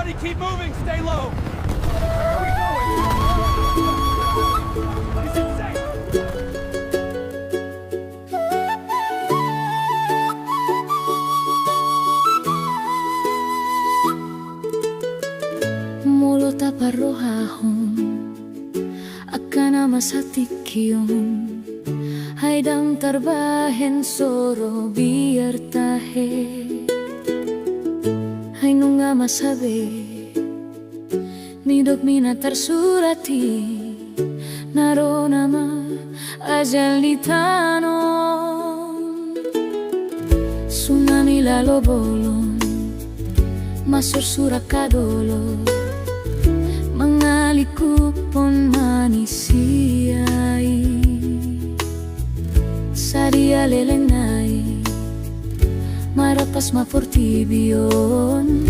Everybody keep moving, stay low. Where are we going? Is it safe? Mulut aparrohahon akan masatikyong haydang tarbahen soro biar tahe hay nunga masabe nidok mina tersurati naro nama ajal litanon tsunami lalo bolon masur surakadolo mengalikupon manisiai saria lelenai marapas mapurtibion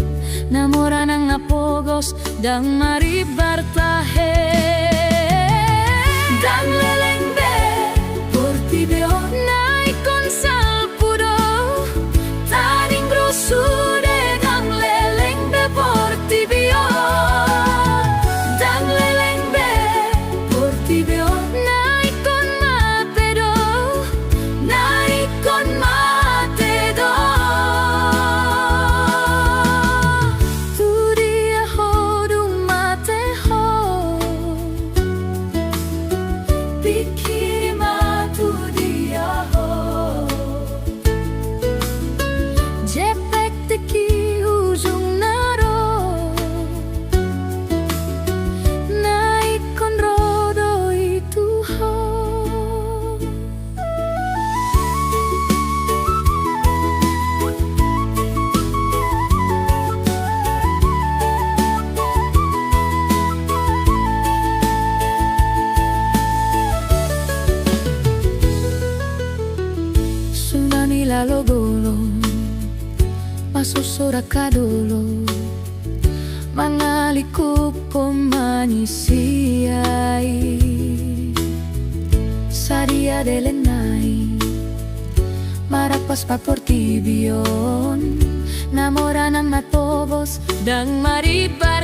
namora nang apogos dang maribartahe dang lelengbe purtibion nai konsal pudo taning grosude dang lelengbe purtibion dang lelengbe purtibion nai kon mapedo nai kon matedo tu dia hodu mateho pikir matu dia ho jepek teki ujung naro naik kon rodo itu ho Sundani lalo golong masusura kadolo mangalikupon manisiai saria delenai marapas paportibion namora nang matobos dang mariba